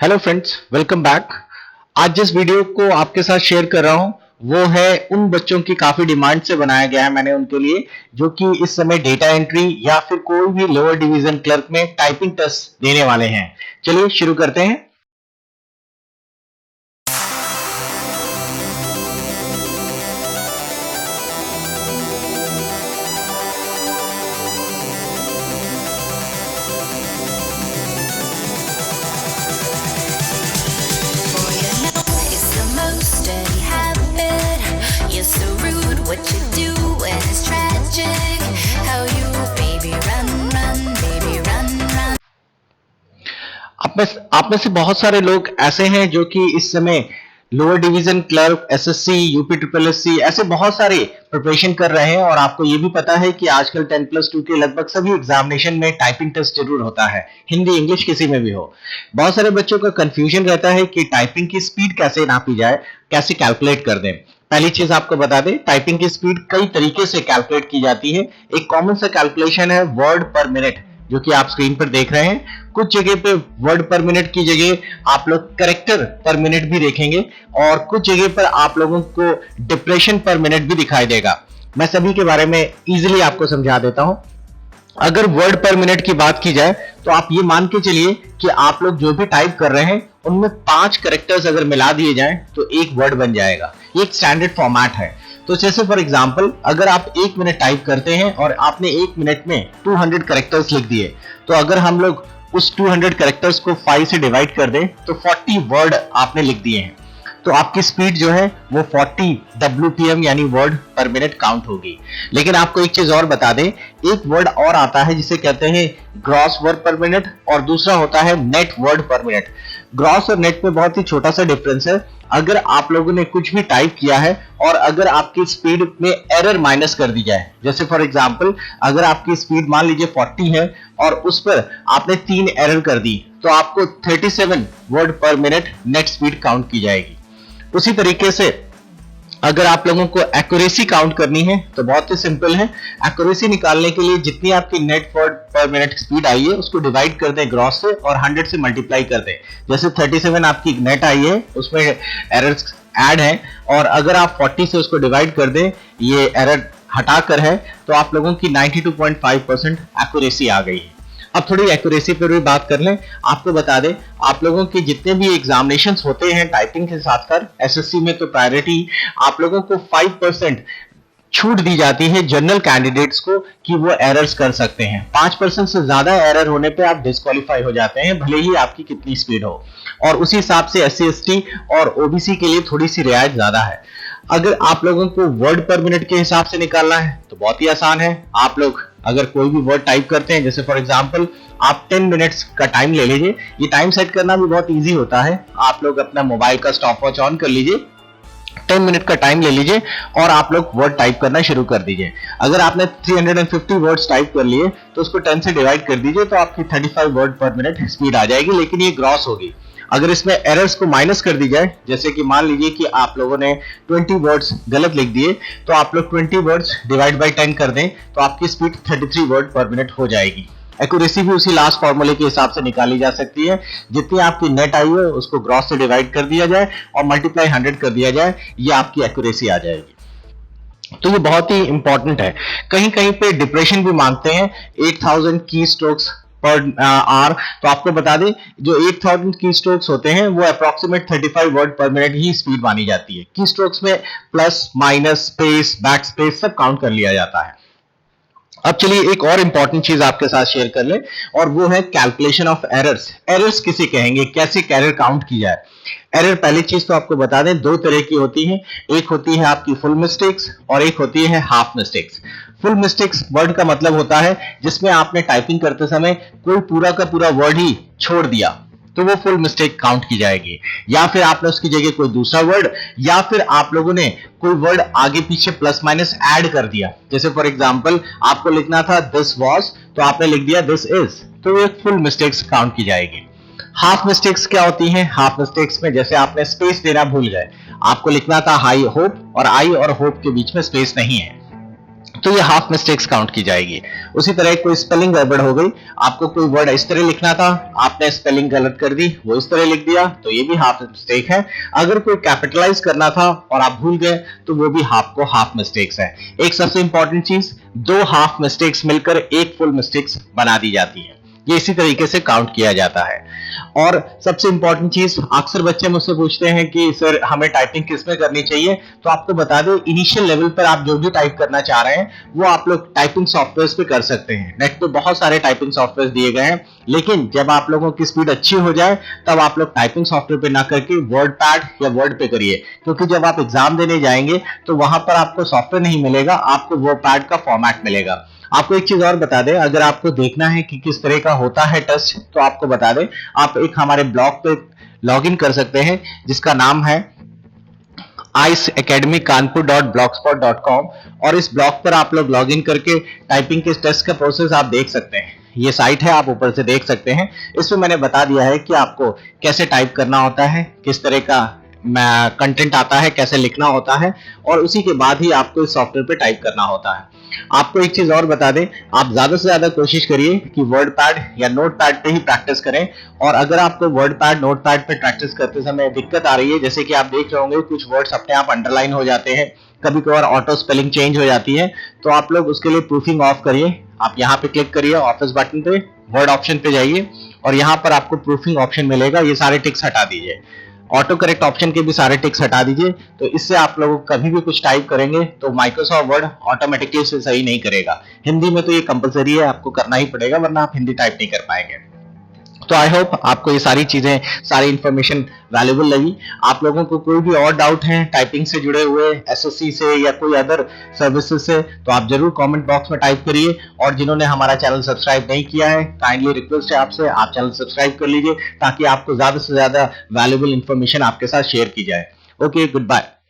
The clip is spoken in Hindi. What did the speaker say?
Hello friends, welcome back. आज जिस वीडियो को आपके साथ शेयर कर रहा हूं वो है उन बच्चों की काफी डिमांड से बनाया गया है मैंने उनके लिए, जो कि इस समय डेटा एंट्री या फिर कोई भी लोअर डिवीजन क्लर्क में टाइपिंग टेस्ट देने वाले हैं। चलिए शुरू करते हैं। What you do when it's tragic, how you baby run, baby run. आप में से बहुत सारे लोग ऐसे हैं जो कि इस समय lower division clerk, SSC, UP triple SC ऐसे बहुत सारे प्रिपरेशन कर रहे हैं और आपको ये भी पता है कि आजकल 10+2 के लगभग सभी एग्जामिनेशन में टाइपिंग टेस्ट जरूर होता है, हिंदी इंग्लिश किसी में भी हो। बहुत सारे बच्चों का कंफ्यूजन रहता है कि टाइपिंग की स्पीड कैसे नापी जाए, कैसे कैलकुलेट कर दें। पहली चीज आपको बता दें, टाइपिंग की स्पीड कई तरीके से कैलकुलेट की जाती है। एक कॉमन सा कैलकुलेशन है वर्ड पर मिनट, जो कि आप स्क्रीन पर देख रहे हैं। कुछ जगह पे वर्ड पर मिनट की जगह आप लोग कैरेक्टर पर मिनट भी देखेंगे और कुछ जगह पर आप लोगों को डिप्रेशन पर मिनट भी दिखाई देगा। मैं सभी के बारे में इजीली आपको समझा देता हूं। अगर वर्ड पर मिनट की बात की जाए तो आप ये मान के चलिए कि आप लोग जो भी टाइप कर रहे हैं उनमें 5 कैरेक्टर्स अगर मिला दिए जाएं तो एक वर्ड बन जाएगा। ये एक स्टैंडर्ड फॉर्मेट है। तो जैसे फॉर एग्जांपल, अगर आप 1 मिनट टाइप करते हैं और आपने 1 मिनट में 200 कैरेक्टर्स लिख दिए, तो अगर हम लोग उस 200 कैरेक्टर्स को 5 से डिवाइड कर दें तो 40 वर्ड आपने लिख दिए हैं। तो आपकी स्पीड जो है वो 40 WPM यानी वर्ड पर मिनट काउंट होगी। लेकिन आपको एक चीज और बता दें, एक वर्ड और आता है जिसे कहते हैं ग्रॉस वर्ड पर मिनट और दूसरा होता है net word per minute. Gross और नेट में बहुत ही छोटा सा डिफरेंस है। अगर आप लोगों ने कुछ भी टाइप किया है और अगर आपकी स्पीड में एरर माइनस कर दी जाए, जैसे फॉर एग्जांपल अगर आपकी स्पीड मान लीजिए 40 है और उस पर आपने 3 एरर कर दी, तो आपको 37 word per minute net speed count की जाएगी। उसी तरीके से अगर आप लोगों को एक्यूरेसी काउंट करनी है तो बहुत ही सिंपल है। एक्यूरेसी निकालने के लिए जितनी आपकी net word per minute speed आई है उसको डिवाइड कर दें ग्रॉस से और 100 से मल्टीप्लाई कर दें। जैसे 37 आपकी नेट आई है, उसमें एरर्स ऐड है और अगर आप 40 से उसको डिवाइड कर दें, ये एरर हटाकर है, तो आप लोगों की 92.5% एक्यूरेसी आ गई है। अब थोड़ी एक्यूरेसी पर भी बात कर लें। आपको बता दें, आप लोगों के जितने भी एग्जामिनेशंस होते हैं टाइपिंग के साथ साथ, एसएससी में तो प्रायोरिटी, आप लोगों को 5% छूट दी जाती है जनरल कैंडिडेट्स को कि वो एरर्स कर सकते हैं। 5% से ज्यादा एरर होने पे आप डिस्क्वालीफाई हो जाते हैं, भले ही आपकी कितनी स्पीड हो। और उसी हिसाब से एससी एसटी और ओबीसी के लिए थोड़ी सी रियायत ज्यादा है। अगर आप लोगों को वर्ड पर मिनट के हिसाब से निकालना है तो बहुत ही आसान है। आप लोग अगर कोई भी वर्ड टाइप करते हैं, जैसे फॉर एग्जांपल आप 10 मिनट्स का टाइम ले लीजिए। ये टाइम सेट करना भी बहुत इजी होता है। आप लोग अपना मोबाइल का स्टॉप वॉच ऑन कर लीजिए, 10 मिनट का टाइम ले लीजिए और आप लोग वर्ड टाइप करना शुरू कर दीजिए। अगर आपने 350 वर्ड्स टाइप कर लिए तो उसको 10 से डिवाइड कर दीजिए, तो आपकी 35 वर्ड पर मिनट स्पीड आ जाएगी, लेकिन ये ग्रॉस होगी। अगर इसमें एरर्स को माइनस कर दी जाए, जैसे कि मान लीजिए कि आप लोगों ने 20 वर्ड्स गलत लिख दिए, तो आप लोग 20 वर्ड्स डिवाइड बाय 10 कर दें तो आपकी स्पीड 33 वर्ड पर मिनट हो जाएगी। एक्यूरेसी भी उसी लास्ट फॉर्मूले के हिसाब से निकाली जा सकती है। जितनी आपकी नेट आई है उसको ग्रॉस से डिवाइड कर दिया जाए और मल्टीप्लाई 100 कर दिया जाए, ये आपकी एक्यूरेसी आ जाएगी। तो ये बहुत ही इंपॉर्टेंट है। कहीं कहीं पे डिप्रेशन भी मांगते हैं 8000 की स्ट्रोक्स पर आवर। तो आपको बता दें, जो 8000 की स्ट्रोक्स होते हैं वो अप्रोक्सीमेट 35 वर्ड पर मिनट ही स्पीड मानी जाती है। की स्ट्रोक्स में plus minus space back space सब काउंट कर लिया जाता है। अब चलिए एक और इंपॉर्टेंट चीज आपके साथ शेयर कर ले, और वो है कैलकुलेशन ऑफ एरर्स। एरर्स किसे कहेंगे, कैसे एरर काउंट की जाए। एरर पहली चीज तो आपको बता दें, 2 तरह की होती है। एक होती है आपकी फुल मिस्टेक्स और एक होती है half mistakes. Full mistakes word का मतलब होता है जिसमें आपने टाइपिंग करते समय कोई पूरा का पूरा वर्ड ही छोड़ दिया, तो वो फुल मिस्टेक काउंट की जाएगी। या फिर आपने उसकी जगह कोई दूसरा वर्ड, या फिर आप लोगों ने कोई वर्ड आगे पीछे प्लस माइनस ऐड कर दिया। जैसे फॉर एग्जांपल आपको लिखना था दिस वाज, तो आपने लिख दिया दिस इज, तो ये फुल मिस्टेक्स काउंट की जाएगी। हाफ मिस्टेक्स क्या होती हैं? हाफ मिस्टेक्स में जैसे आपने स्पेस देना भूल गए, आपको लिखना था हाई होप और आई और होप के बीच में स्पेस नहीं है, तो ये हाफ मिस्टेक्स काउंट की जाएगी। उसी तरह कोई स्पेलिंग गड़बड़ हो गई, आपको कोई वर्ड इस तरह लिखना था, आपने स्पेलिंग गलत कर दी, वो इस तरह लिख दिया, तो ये भी हाफ मिस्टेक है। अगर कोई कैपिटलाइज करना था और आप भूल गए तो वो भी आपको हाफ मिस्टेक्स है। एक सबसे इंपॉर्टेंट चीज, दो हाफ मिस्टेक्स मिलकर एक फुल मिस्टेक्स बना दी जाती है। ये इसी तरीके से काउंट किया जाता है। और सबसे इंपॉर्टेंट चीज, अक्सर बच्चे मुझसे पूछते हैं कि सर हमें टाइपिंग किस में करनी चाहिए, तो आपको बता दें इनिशियल लेवल पर आप जो भी टाइप करना चाह रहे हैं वो आप लोग टाइपिंग सॉफ्टवेयर पे कर सकते हैं। नेट पे बहुत सारे टाइपिंग सॉफ्टवेयर दिए गए हैं, लेकिन जब आप लोगों की स्पीड अच्छी हो जाए तब आप लोग टाइपिंग सॉफ्टवेयर पे ना करके वर्ड पैड या वर्ड पे करिए, क्योंकि जब आप एग्जाम देने जाएंगे तो वहां पर आपको सॉफ्टवेयर नहीं मिलेगा, आपको वर्ड पैड का फॉर्मेट मिलेगा। आपको एक चीज और बता दें, अगर आपको देखना है कि किस तरह का होता है टेस्ट, तो आपको बता दें आप एक हमारे ब्लॉग पे लॉग इन कर सकते हैं जिसका नाम है iceacademykanpur.blogspot.com, और इस ब्लॉग पर आप लोग लॉग इन करके टाइपिंग के टेस्ट का प्रोसेस आप देख सकते हैं। ये साइट है, आप ऊपर से देख सकते हैं। इसमें मैंने बता दिया है कि आपको कैसे टाइप करना होता है, किस तरह का कंटेंट आता है, कैसे लिखना होता है, और उसी के बाद ही आपको इस सॉफ्टवेयर पे टाइप करना होता है। आपको एक चीज और बता दें, आप ज्यादा से ज्यादा कोशिश करिए कि वर्ड पैड या नोट पैड पे ही प्रैक्टिस करें। और अगर आपको वर्ड पैड नोट पैड पे प्रैक्टिस करते समय दिक्कत आ रही है, जैसे कि आप देख रहे होंगे कुछ वर्ड्स अपने आप अंडरलाइन हो जाते हैं, कभी कभार ऑटो स्पेलिंग चेंज हो जाती है, तो आप लोग उसके लिए प्रूफिंग ऑफ करिए। आप यहाँ पे क्लिक करिए ऑफिस बटन पे, वर्ड ऑप्शन पे जाइए और यहाँ पर आपको प्रूफिंग ऑप्शन मिलेगा। ये सारे टिक्स हटा दीजिए, ऑटो करेक्ट ऑप्शन के भी सारे टिक्स हटा दीजिए। तो इससे आप लोग कभी भी कुछ टाइप करेंगे तो माइक्रोसॉफ्ट वर्ड ऑटोमेटिकली उसे सही नहीं करेगा। हिंदी में तो ये कंपलसरी है, आपको करना ही पड़ेगा, वरना आप हिंदी टाइप नहीं कर पाएंगे। तो आई होप आपको ये सारी चीजें, सारी इंफॉर्मेशन वैल्यूबल लगी। आप लोगों को कोई भी और डाउट है टाइपिंग से जुड़े हुए, एसएससी से या कोई अदर सर्विसेज से, तो आप जरूर कमेंट बॉक्स में टाइप करिए। और जिन्होंने हमारा चैनल सब्सक्राइब नहीं किया है, काइंडली रिक्वेस्ट है आपसे, आप चैनल सब्सक्राइब कर लीजिए ताकि आपको ज्यादा से ज्यादा वैल्यूबल इंफॉर्मेशन आपके साथ शेयर की जाए। Okay, good bye.